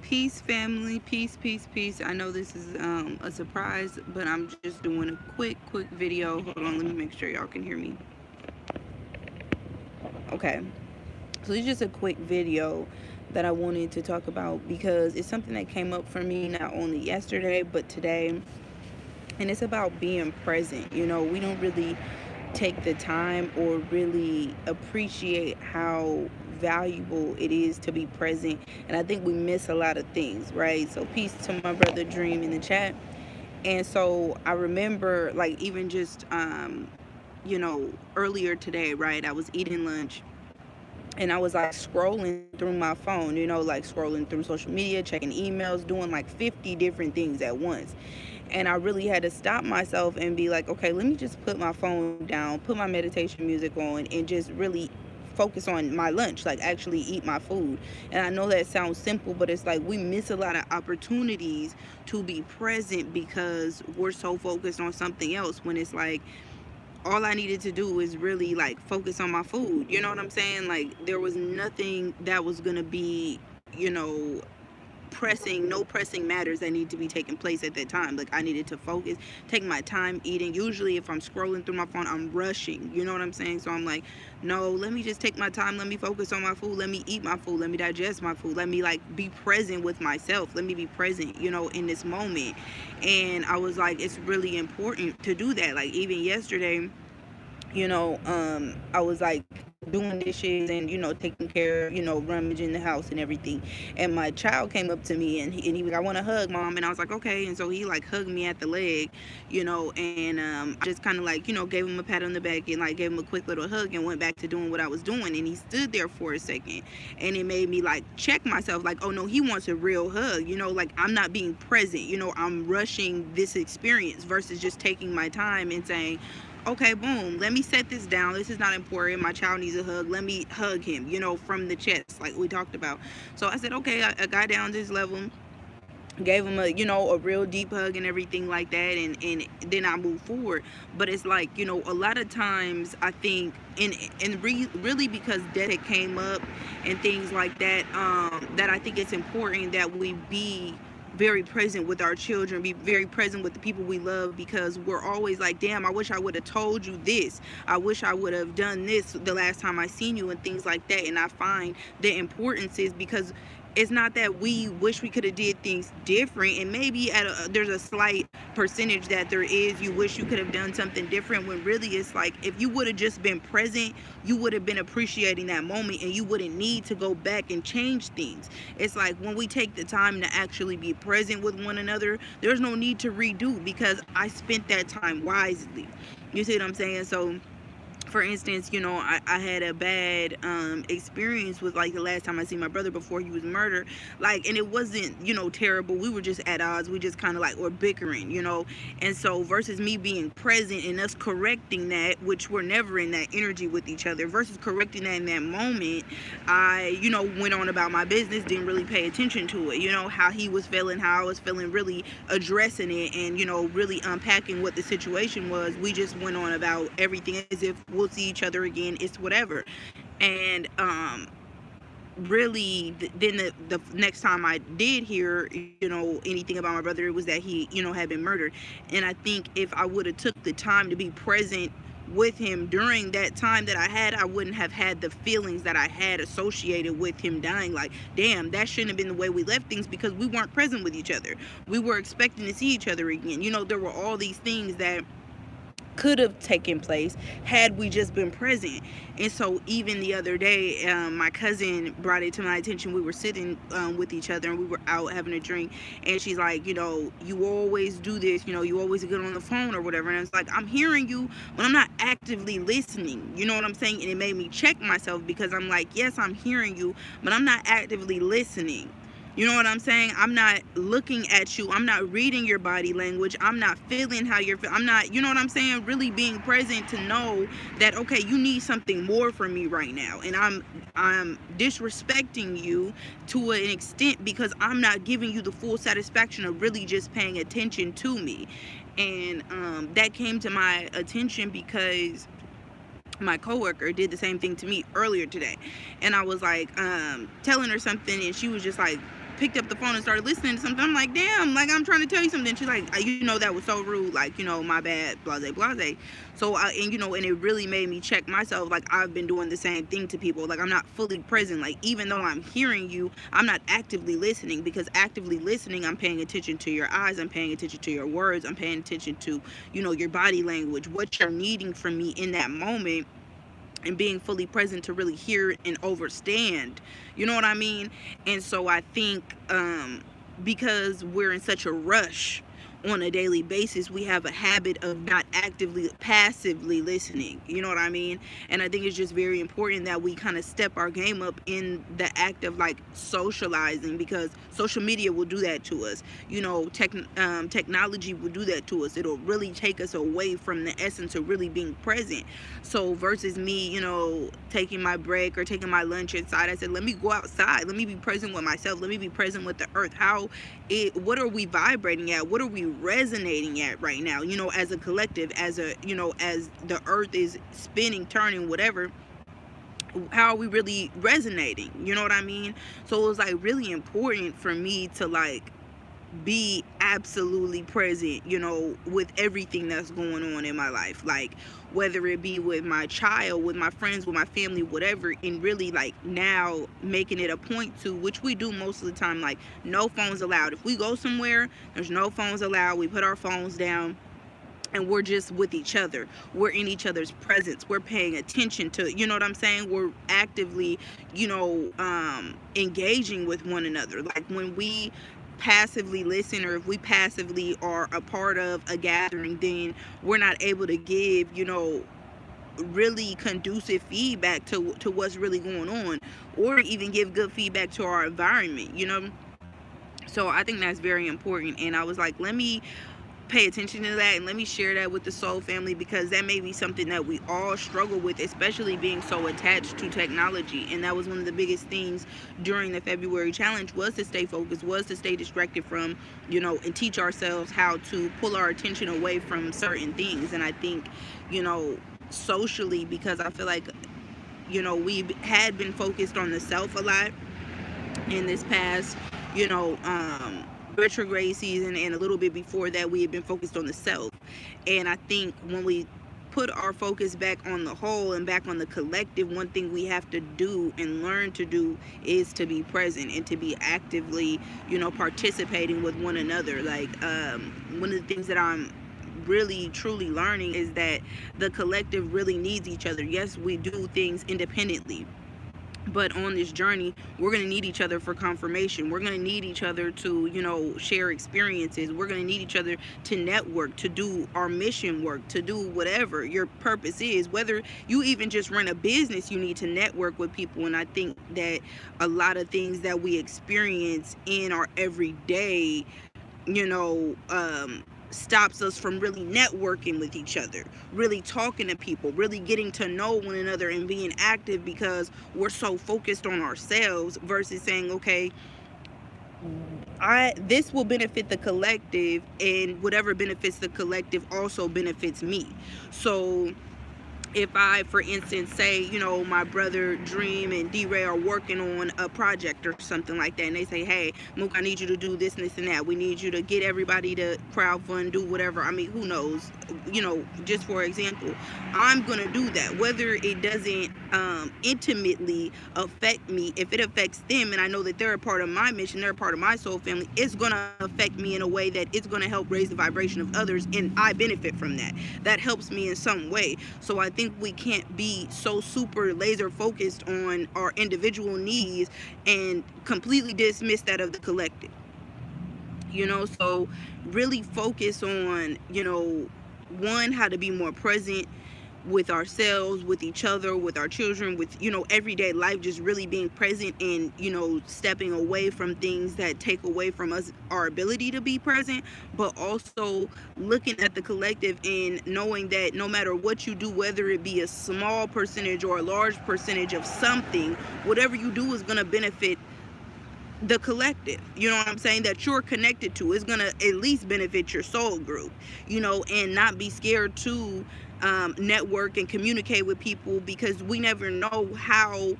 Peace, family. Peace, peace, peace. I know this is a surprise, but I'm just doing a quick video. Hold on, let me make sure y'all can hear me. Okay. So it's just a quick video that I wanted to talk about because it's something that came up for me not only yesterday but today. And it's about being present. We don't really take the time or really appreciate how valuable it is to be present. And I think we miss a lot of things, right? So peace to my brother Dream in the chat. And so I remember, like, even just earlier today, right, I was eating lunch and I was like scrolling through my phone, like scrolling through social media, checking emails, doing like 50 different things at once. And I really had to stop myself and be like, okay, let me just put my phone down, put my meditation music on, and just really focus on my lunch, like actually eat my food. And I know that sounds simple, but it's like we miss a lot of opportunities to be present because we're so focused on something else, when it's like all I needed to do is really like focus on my food. You know what I'm saying? Like there was nothing that was gonna be, no pressing matters that need to be taking place at that time. Like I needed to focus, take my time eating. Usually if I'm scrolling through my phone, I'm rushing, you know what I'm saying? So I'm like, no, let me just take my time, let me focus on my food, let me eat my food, let me digest my food, let me like be present with myself, let me be present, in this moment. And I was like, it's really important to do that. Like even yesterday, I was like doing dishes and taking care, rummaging the house and everything. And my child came up to me and he was like, I want to hug, mom. And I was like, okay. And so he like hugged me at the leg, and I just kind of like, gave him a pat on the back and like gave him a quick little hug and went back to doing what I was doing. And he stood there for a second and it made me like check myself, like, oh no, he wants a real hug, like I'm not being present, I'm rushing this experience versus just taking my time and saying, okay, boom, let me set this down. This is not important. My child needs a hug. Let me hug him, from the chest, like we talked about. So I said, okay, I got down to this level, gave him a real deep hug and everything like that, and then I moved forward. But it's like, a lot of times I think, really because debt had came up and things like that, that I think it's important that we be very present with our children, be very present with the people we love, because we're always like, damn, I wish I would have told you this, I wish I would have done this the last time I seen you, and things like that. And I find the importance is because it's not that we wish we could have did things different, and maybe there's a slight percentage that there is, you wish you could have done something different, when really it's like if you would have just been present, you would have been appreciating that moment and you wouldn't need to go back and change things. It's like when we take the time to actually be present with one another, there's no need to redo, because I spent that time wisely. You see what I'm saying? So for instance, I had a bad experience with like the last time I seen my brother before he was murdered. Like, and it wasn't, terrible. We were just at odds. We just kind of like were bickering, And so versus me being present and us correcting that, which we're never in that energy with each other, versus correcting that in that moment, I, went on about my business, didn't really pay attention to it, how he was feeling, how I was feeling, really addressing it and, really unpacking what the situation was. We just went on about everything as if we'll see each other again, it's whatever. And really then the next time I did hear anything about my brother, it was that he had been murdered. And I think if I would have took the time to be present with him during that time that I wouldn't have had the feelings that I had associated with him dying. Like, damn, that shouldn't have been the way we left things, because we weren't present with each other. We were expecting to see each other again. There were all these things that could have taken place had we just been present. And so even the other day, my cousin brought it to my attention. We were sitting with each other and we were out having a drink, and she's like, you always do this, you always get on the phone or whatever. And it's like, I'm hearing you, but I'm not actively listening, you know what I'm saying? And it made me check myself, because I'm like, yes, I'm hearing you, but I'm not actively listening. You know what I'm saying? I'm not looking at you. I'm not reading your body language. I'm not feeling how you're feeling. I'm not, you know what I'm saying? Really being present to know that, okay, you need something more from me right now. And I'm disrespecting you to an extent because I'm not giving you the full satisfaction of really just paying attention to me. And that came to my attention because my coworker did the same thing to me earlier today. And I was like telling her something, and she was just like picked up the phone and started listening to something. I'm like, damn, like I'm trying to tell you something. She's like, you know, that was so rude, like, you know, my bad, blase, blase. So and you know, and it really made me check myself. Like, I've been doing the same thing to people. Like, I'm not fully present. Like, even though I'm hearing you, I'm not actively listening, because actively listening, I'm paying attention to your eyes, I'm paying attention to your words, I'm paying attention to, you know, your body language, what you're needing from me in that moment, and being fully present to really hear and understand, you know what I mean? And so I think because we're in such a rush on a daily basis, we have a habit of not actively, passively listening, you know what I mean? And I think it's just very important that we kind of step our game up in the act of like socializing, because social media will do that to us, you know. Technology will do that to us. It'll really take us away from the essence of really being present. So versus me, you know, taking my break or taking my lunch inside, I said, let me go outside, let me be present with myself, let me be present with the earth. What are we vibrating at? What are we resonating at right now, you know, as a collective, as a, you know, as the earth is spinning, turning, whatever. How are we really resonating, you know what I mean? So it was like really important for me to like be absolutely present, you know, with everything that's going on in my life, like whether it be with my child, with my friends, with my family, whatever. And really like now making it a point to, which we do most of the time, like no phones allowed. If we go somewhere, there's no phones allowed. We put our phones down and we're just with each other. We're in each other's presence. We're paying attention to, you know what I'm saying? We're actively, you know, engaging with one another. Like when we passively listen, or if we passively are a part of a gathering, then we're not able to give, you know, really conducive feedback to what's really going on, or even give good feedback to our environment, you know. So I think that's very important. And I was like, let me pay attention to that and let me share that with the soul family, because that may be something that we all struggle with, especially being so attached to technology. And that was one of the biggest things during the February challenge, was to stay focused, was to stay distracted from, you know, and teach ourselves how to pull our attention away from certain things. And I think, you know, socially, because I feel like, you know, we had been focused on the self a lot in this past, you know, retrograde season, and a little bit before that we had been focused on the self. And I think when we put our focus back on the whole and back on the collective, one thing we have to do and learn to do is to be present and to be actively, you know, participating with one another. Like one of the things that I'm really truly learning is that the collective really needs each other. Yes, we do things independently, but on this journey, we're going to need each other for confirmation. We're going to need each other to, you know, share experiences. We're going to need each other to network, to do our mission work, to do whatever your purpose is. Whether you even just run a business, you need to network with people. And I think that a lot of things that we experience in our everyday, you know, stops us from really networking with each other, really talking to people, really getting to know one another and being active, because we're so focused on ourselves versus saying, okay, this will benefit the collective, and whatever benefits the collective also benefits me. So if I, for instance, say, you know, my brother Dream and D-Ray are working on a project or something like that, and they say, hey, Mook, I need you to do this and this and that. We need you to get everybody to crowdfund, do whatever. I mean, who knows? You know, just for example, I'm going to do that. Whether it doesn't intimately affect me, if it affects them and I know that they're a part of my mission, they're a part of my soul family, it's going to affect me in a way that it's going to help raise the vibration of others, and I benefit from that. That helps me in some way. So I think we can't be so super laser focused on our individual needs and completely dismiss that of the collective, you know. So really focus on, you know, one, how to be more present with ourselves, with each other, with our children, with, you know, everyday life, just really being present and, you know, stepping away from things that take away from us our ability to be present, but also looking at the collective and knowing that no matter what you do, whether it be a small percentage or a large percentage of something, whatever you do is going to benefit the collective, you know what I'm saying, that you're connected to. Is going to at least benefit your soul group, you know. And not be scared to network and communicate with people, because we never know how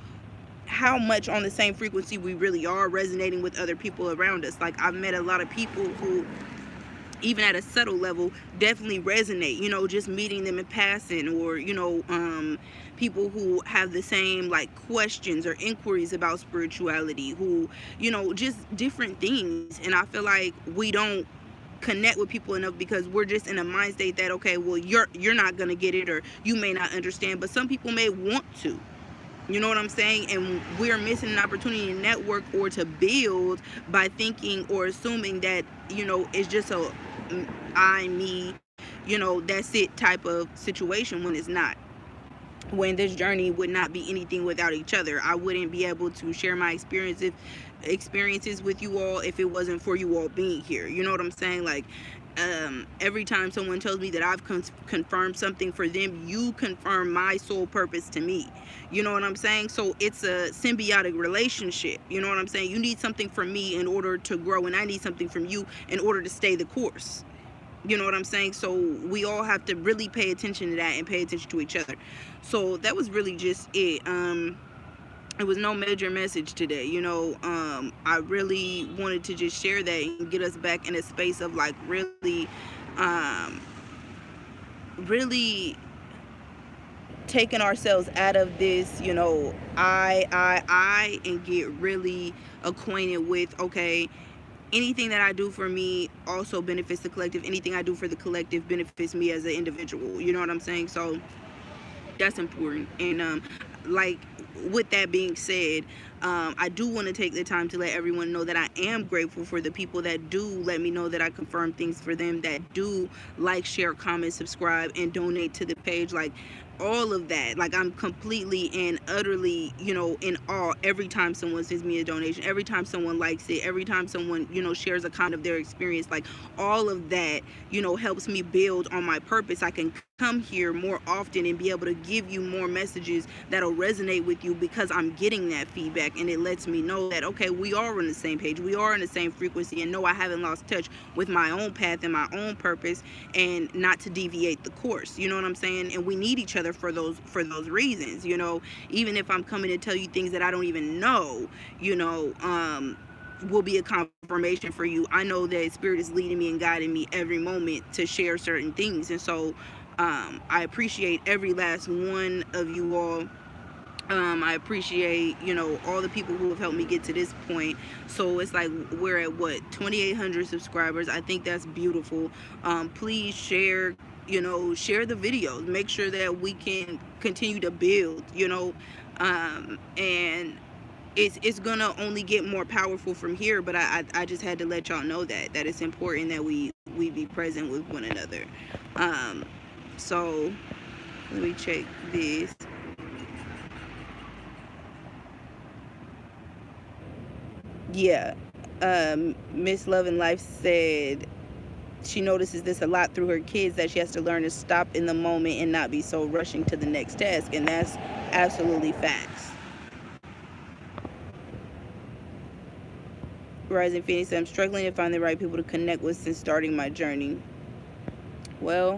how much on the same frequency we really are resonating with other people around us. Like, I've met a lot of people who, even at a subtle level, definitely resonate, just meeting them in passing, or people who have the same like questions or inquiries about spirituality, who, just different things. And I feel like we don't connect with people enough because we're just in a mind state that, okay, well, you're not gonna get it, or you may not understand, but some people may want to. You know what I'm saying? And we're missing an opportunity to network or to build by thinking or assuming that, it's just a I, me, that's it type of situation, when it's not. When this journey would not be anything without each other. I wouldn't be able to share my experiences with you all if it wasn't for you all being here. You know what I'm saying? Like, every time someone tells me that I've confirmed something for them, you confirm my sole purpose to me. You know what I'm saying? So it's a symbiotic relationship. You know what I'm saying? You need something from me in order to grow, and I need something from you in order to stay the course. You know what I'm saying? So we all have to really pay attention to that and pay attention to each other. So that was really just it. It was no major message today. I really wanted to just share that and get us back in a space of like really taking ourselves out of this, I, and get really acquainted with, okay, anything that I do for me also benefits the collective. Anything I do for the collective benefits me as an individual. You know what I'm saying? So that's important. And like, with that being said, I do want to take the time to let everyone know that I am grateful for the people that do let me know that I confirm things for them, that do like, share, comment, subscribe, and donate to the page. Like, all of that, like, I'm completely and utterly, in awe every time someone sends me a donation, every time someone likes it, every time someone, shares a kind of their experience. Like, all of that, helps me build on my purpose. I can come here more often and be able to give you more messages that'll resonate with you, because I'm getting that feedback, and it lets me know that, okay, we are on the same page, we are in the same frequency, and no, I haven't lost touch with my own path and my own purpose, and not to deviate the course. You know what I'm saying? And we need each other for those reasons. Even if I'm coming to tell you things that I don't even know, will be a confirmation for you. I know that Spirit is leading me and guiding me every moment to share certain things. And so I appreciate every last one of you all. I appreciate, all the people who have helped me get to this point. So it's like, we're at what, 2,800 subscribers. I think that's beautiful. Please share, share the videos. Make sure that we can continue to build, and it's gonna only get more powerful from here. But I just had to let y'all know that it's important that we be present with one another. So let me check this. Yeah, Miss Love and Life said she notices this a lot through her kids, that she has to learn to stop in the moment and not be so rushing to the next task. And that's absolutely facts. Rising Phoenix, I'm struggling to find the right people to connect with since starting my journey. Well,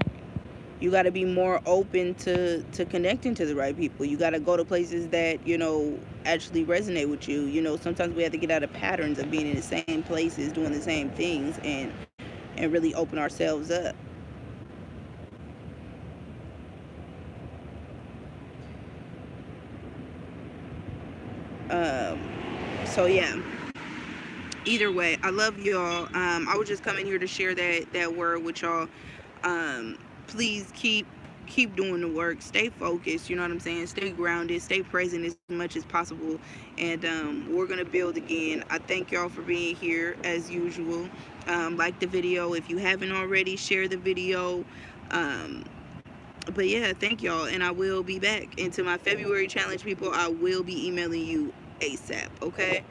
you got to be more open to connecting to the right people. You got to go to places that, actually resonate with you. Sometimes we have to get out of patterns of being in the same places, doing the same things, and really open ourselves up. So yeah, either way, I love y'all. I was just coming here to share that word with y'all. Please keep doing the work. Stay focused. You know what I'm saying? Stay grounded. Stay present as much as possible. And we're gonna build again. I thank y'all for being here as usual. Like the video if you haven't already. Share the video. But yeah, thank y'all, and I will be back. And to my February challenge people, I will be emailing you ASAP. Okay.